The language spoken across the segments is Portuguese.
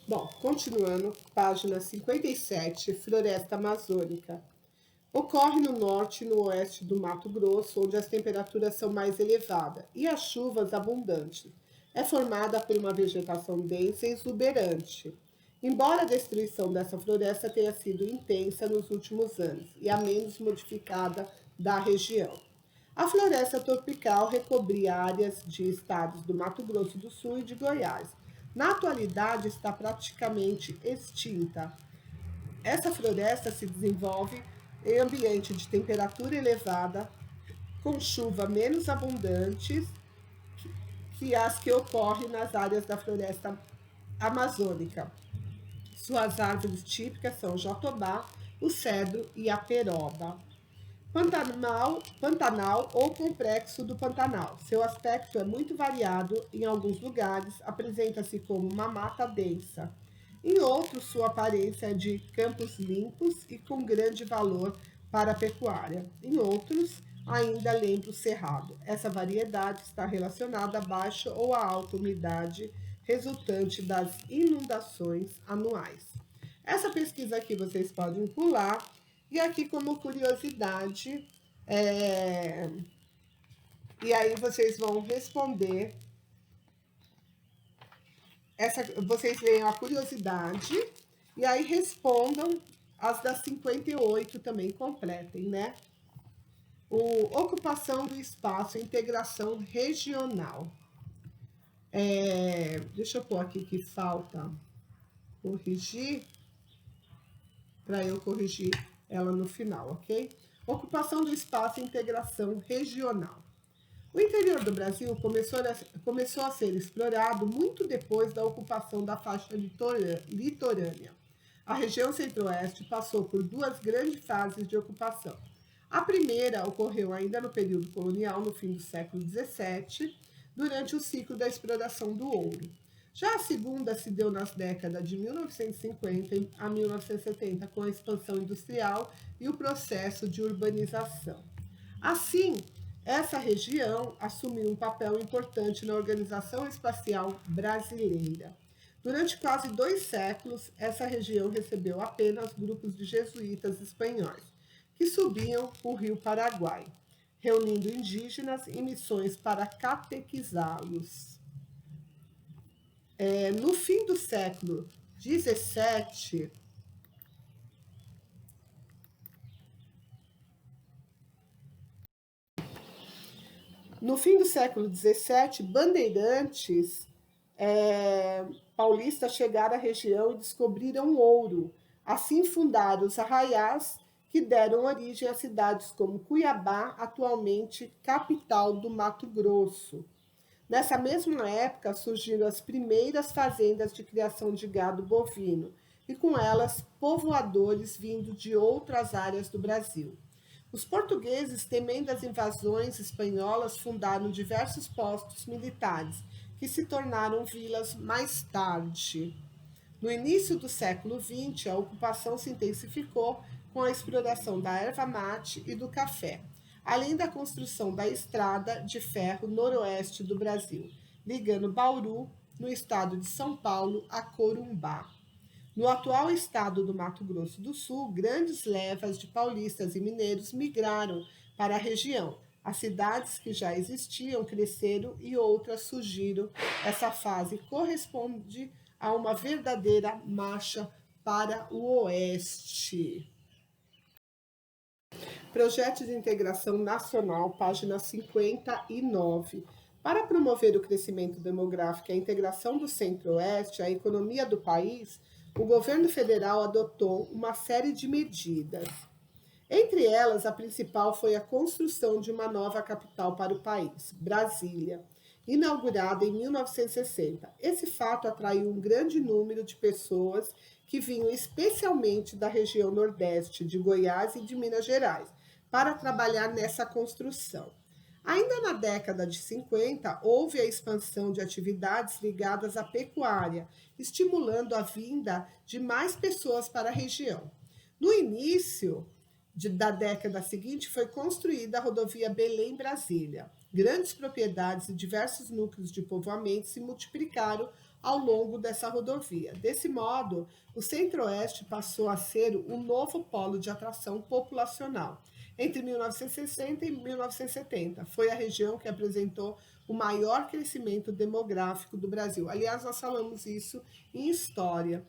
Bom, continuando, página 57, Floresta Amazônica. Ocorre no norte e no oeste do Mato Grosso, onde as temperaturas são mais elevadas e as chuvas abundantes. É formada por uma vegetação densa e exuberante. Embora a destruição dessa floresta tenha sido intensa nos últimos anos e a menos modificada da região. A floresta tropical recobria áreas de estados do Mato Grosso do Sul e de Goiás. Na atualidade, está praticamente extinta. Essa floresta se desenvolve em ambiente de temperatura elevada, com chuva menos abundantes que as que ocorrem nas áreas da floresta amazônica. Suas árvores típicas são o jatobá, o cedro e a peroba. Pantanal ou complexo do Pantanal. Seu aspecto é muito variado. Em alguns lugares, apresenta-se como uma mata densa. Em outros, sua aparência é de campos limpos e com grande valor para a pecuária. Em outros, ainda lembra o cerrado. Essa variedade está relacionada à baixa ou à alta umidade resultante das inundações anuais. Essa pesquisa aqui vocês podem pular. E aqui, como curiosidade, e aí vocês vão responder. Vocês leem a curiosidade e aí respondam as das 58 também, completem, né? Ocupação do espaço, integração regional. Deixa eu pôr aqui que falta corrigir, para eu corrigir ela no final, ok? Ocupação do espaço e integração regional. O interior do Brasil começou a ser explorado muito depois da ocupação da faixa litorânea. A região centro-oeste passou por duas grandes fases de ocupação. A primeira ocorreu ainda no período colonial, no fim do século XVII, durante o ciclo da exploração do ouro. Já a segunda se deu nas décadas de 1950 a 1970, com a expansão industrial e o processo de urbanização. Assim, essa região assumiu um papel importante na organização espacial brasileira. Durante quase 2 séculos, essa região recebeu apenas grupos de jesuítas espanhóis, que subiam o rio Paraguai, reunindo indígenas em missões para catequizá-los. No fim do século XVII, bandeirantes paulistas chegaram à região e descobriram ouro. Assim fundaram os arraiais, que deram origem a cidades como Cuiabá, atualmente capital do Mato Grosso. Nessa mesma época surgiram as primeiras fazendas de criação de gado bovino e com elas povoadores vindos de outras áreas do Brasil. Os portugueses, temendo as invasões espanholas, fundaram diversos postos militares, que se tornaram vilas mais tarde. No início do século XX, a ocupação se intensificou com a exploração da erva mate e do café, além da construção da estrada de ferro noroeste do Brasil, ligando Bauru, no estado de São Paulo, a Corumbá. No atual estado do Mato Grosso do Sul, grandes levas de paulistas e mineiros migraram para a região. As cidades que já existiam cresceram e outras surgiram. Essa fase corresponde a uma verdadeira marcha para o oeste. Projeto de Integração Nacional, página 59. Para promover o crescimento demográfico e a integração do Centro-Oeste à economia do país, o governo federal adotou uma série de medidas. Entre elas, a principal foi a construção de uma nova capital para o país, Brasília, inaugurada em 1960. Esse fato atraiu um grande número de pessoas que vinham especialmente da região Nordeste, de Goiás e de Minas Gerais, para trabalhar nessa construção. Ainda na década de 50, houve a expansão de atividades ligadas à pecuária, estimulando a vinda de mais pessoas para a região. No início da década seguinte, foi construída a rodovia Belém-Brasília. Grandes propriedades e diversos núcleos de povoamento se multiplicaram, ao longo dessa rodovia. Desse modo, o Centro-Oeste passou a ser um novo polo de atração populacional. Entre 1960 e 1970, foi a região que apresentou o maior crescimento demográfico do Brasil. Aliás, nós falamos isso em história.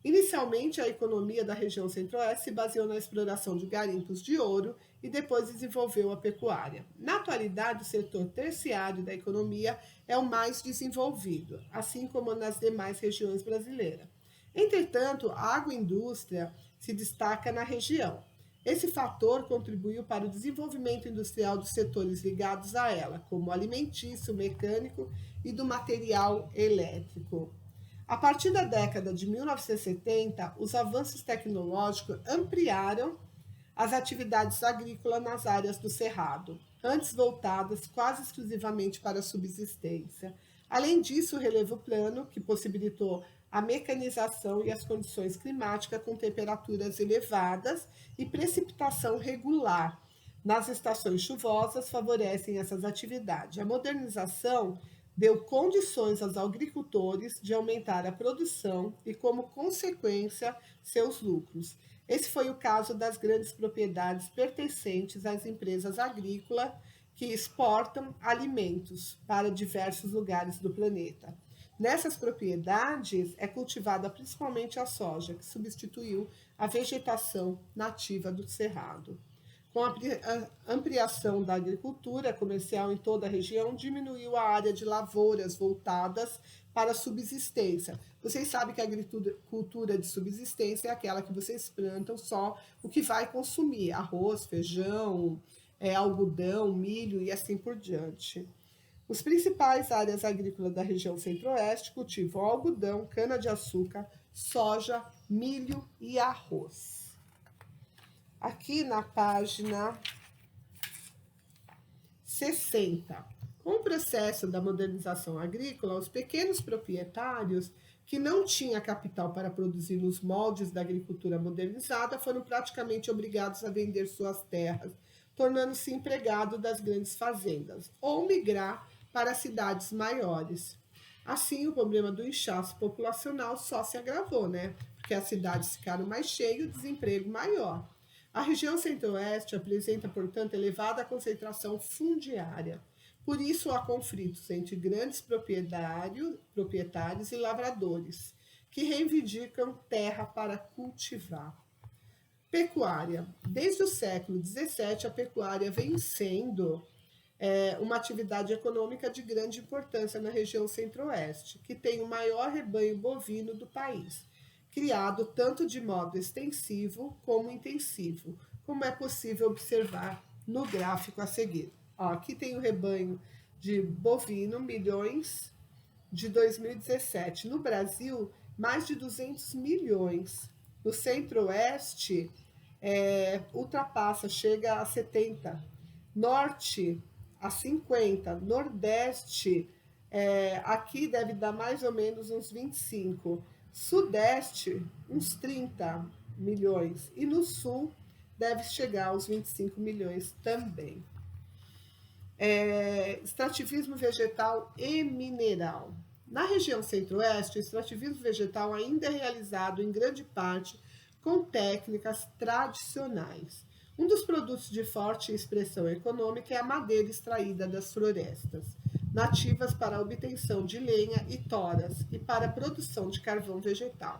Inicialmente, a economia da região centro-oeste se baseou na exploração de garimpos de ouro e depois desenvolveu a pecuária. Na atualidade, o setor terciário da economia é o mais desenvolvido, assim como nas demais regiões brasileiras. Entretanto, a agroindústria se destaca na região. Esse fator contribuiu para o desenvolvimento industrial dos setores ligados a ela, como o alimentício, mecânico e do material elétrico. A partir da década de 1970, os avanços tecnológicos ampliaram as atividades agrícolas nas áreas do Cerrado, antes voltadas quase exclusivamente para a subsistência. Além disso, o relevo plano, que possibilitou a mecanização e as condições climáticas com temperaturas elevadas e precipitação regular nas estações chuvosas, favorecem essas atividades. A modernização deu condições aos agricultores de aumentar a produção e, como consequência, seus lucros. Esse foi o caso das grandes propriedades pertencentes às empresas agrícolas que exportam alimentos para diversos lugares do planeta. Nessas propriedades é cultivada principalmente a soja, que substituiu a vegetação nativa do cerrado. Com a ampliação da agricultura comercial em toda a região, diminuiu a área de lavouras voltadas para a subsistência. Vocês sabem que a agricultura de subsistência é aquela que vocês plantam só o que vai consumir: arroz, feijão, algodão, milho e assim por diante. Os principais áreas agrícolas da região centro-oeste cultivam algodão, cana-de-açúcar, soja, milho e arroz. Aqui na página 60. Com o processo da modernização agrícola, os pequenos proprietários que não tinham capital para produzir nos moldes da agricultura modernizada foram praticamente obrigados a vender suas terras, tornando-se empregados das grandes fazendas, ou migrar para cidades maiores. Assim, o problema do inchaço populacional só se agravou, né? Porque as cidades ficaram mais cheias e o desemprego maior. A região centro-oeste apresenta, portanto, elevada concentração fundiária. Por isso, há conflitos entre grandes proprietários e lavradores, que reivindicam terra para cultivar. Pecuária. Desde o século XVII, a pecuária vem sendo uma atividade econômica de grande importância na região centro-oeste, que tem o maior rebanho bovino do país, criado tanto de modo extensivo como intensivo, como é possível observar no gráfico a seguir. Aqui tem o rebanho de bovino, milhões, de 2017. No Brasil, mais de 200 milhões. No centro-oeste, ultrapassa, chega a 70. Norte, a 50. Nordeste, aqui deve dar mais ou menos uns 25. Sudeste, uns 30 milhões. E no sul, deve chegar aos 25 milhões também. Extrativismo vegetal e mineral. Na região centro-oeste, o extrativismo vegetal ainda é realizado em grande parte com técnicas tradicionais. Um dos produtos de forte expressão econômica é a madeira extraída das florestas, nativas para a obtenção de lenha e toras e para a produção de carvão vegetal.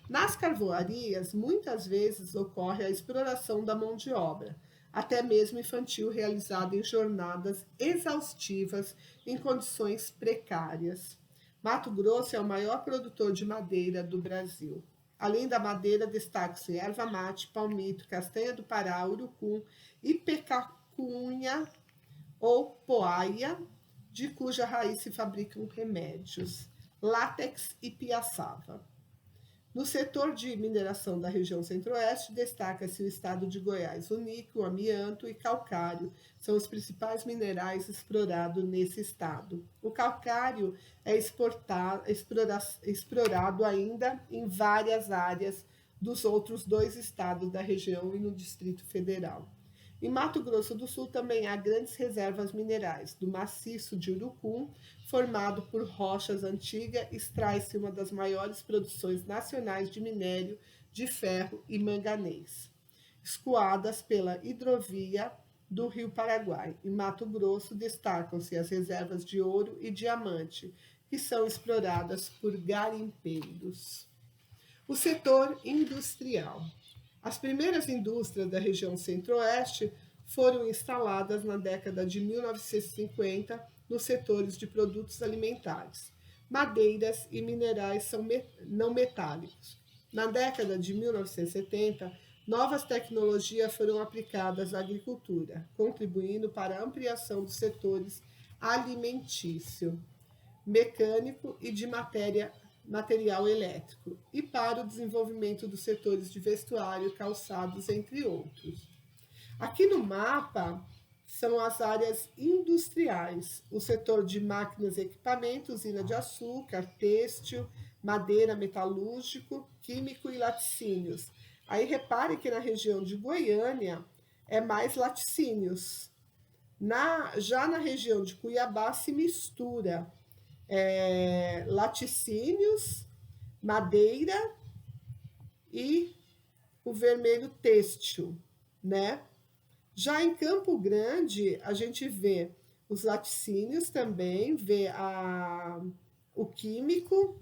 Nas carvoarias, muitas vezes ocorre a exploração da mão de obra, até mesmo infantil, realizada em jornadas exaustivas em condições precárias. Mato Grosso é o maior produtor de madeira do Brasil. Além da madeira, destaca-se erva mate, palmito, castanha do Pará, urucum, ipecacunha ou poaia, de cuja raiz se fabricam remédios, látex e piaçava. No setor de mineração da região centro-oeste, destaca-se o estado de Goiás. O níquel, o amianto e calcário são os principais minerais explorados nesse estado. O calcário é explorado ainda em várias áreas dos outros 2 estados da região e no Distrito Federal. Em Mato Grosso do Sul também há grandes reservas minerais. Do maciço de Urucum, formado por rochas antigas, extrai-se uma das maiores produções nacionais de minério de ferro e manganês, escoadas pela hidrovia do Rio Paraguai. Em Mato Grosso destacam-se as reservas de ouro e diamante, que são exploradas por garimpeiros. O setor industrial. As primeiras indústrias da região centro-oeste foram instaladas na década de 1950 nos setores de produtos alimentares. Madeiras e minerais são não metálicos. Na década de 1970, novas tecnologias foram aplicadas à agricultura, contribuindo para a ampliação dos setores alimentício, mecânico e de material elétrico, e para o desenvolvimento dos setores de vestuário, calçados, entre outros. Aqui no mapa são as áreas industriais, o setor de máquinas e equipamentos, usina de açúcar, têxtil, madeira, metalúrgico, químico e laticínios. Aí repare que na região de Goiânia é mais laticínios. Já na região de Cuiabá se mistura laticínios, madeira e o vermelho têxtil, né? Já em Campo Grande, a gente vê os laticínios também, vê o químico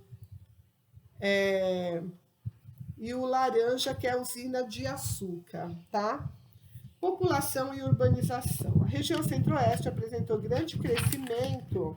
e o laranja, que é a usina de açúcar, tá? População e urbanização. A região centro-oeste apresentou grande crescimento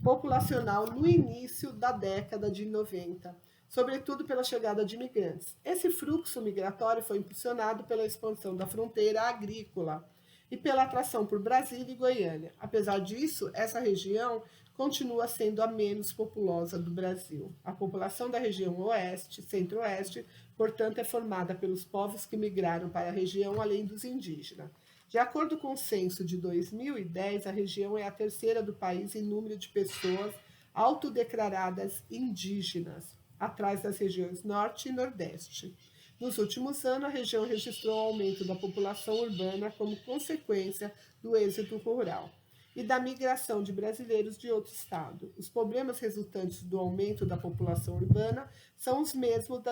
populacional no início da década de 90, sobretudo pela chegada de imigrantes. Esse fluxo migratório foi impulsionado pela expansão da fronteira agrícola e pela atração por Brasília e Goiânia. Apesar disso, essa região continua sendo a menos populosa do Brasil. A população da região oeste, centro-oeste, portanto, é formada pelos povos que migraram para a região, além dos indígenas. De acordo com o censo de 2010, a região é a terceira do país em número de pessoas autodeclaradas indígenas, atrás das regiões Norte e Nordeste. Nos últimos anos, a região registrou o aumento da população urbana como consequência do êxodo rural e da migração de brasileiros de outro estado. Os problemas resultantes do aumento da população urbana são os mesmos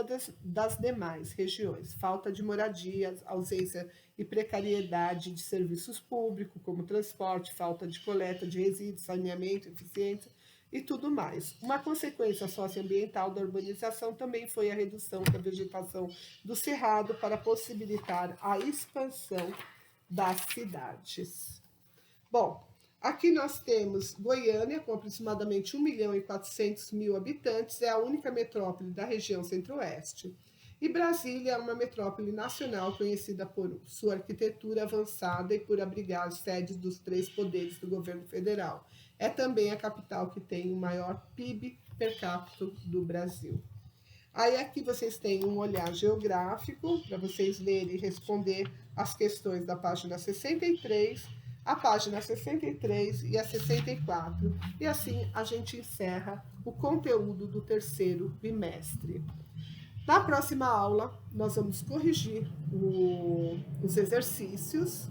das demais regiões: falta de moradias, ausência e precariedade de serviços públicos, como transporte, falta de coleta de resíduos, saneamento, eficiência e tudo mais. Uma consequência socioambiental da urbanização também foi a redução da vegetação do cerrado para possibilitar a expansão das cidades. Bom, aqui nós temos Goiânia, com aproximadamente 1.400.000 habitantes, é a única metrópole da região centro-oeste. E Brasília é uma metrópole nacional conhecida por sua arquitetura avançada e por abrigar as sedes dos 3 poderes do governo federal. É também a capital que tem o maior PIB per capita do Brasil. Aí aqui vocês têm um olhar geográfico para vocês lerem e responder as questões da página 63, a página 63 e a 64. E assim a gente encerra o conteúdo do terceiro bimestre. Na próxima aula, nós vamos corrigir os exercícios,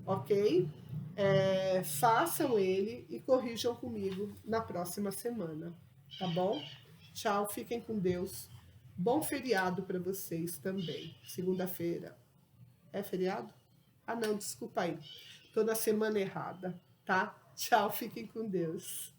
ok? Façam ele e corrijam comigo na próxima semana, tá bom? Tchau, fiquem com Deus. Bom feriado para vocês também. Segunda-feira. É feriado? Ah, não, desculpa aí. Tô na semana errada, tá? Tchau, fiquem com Deus.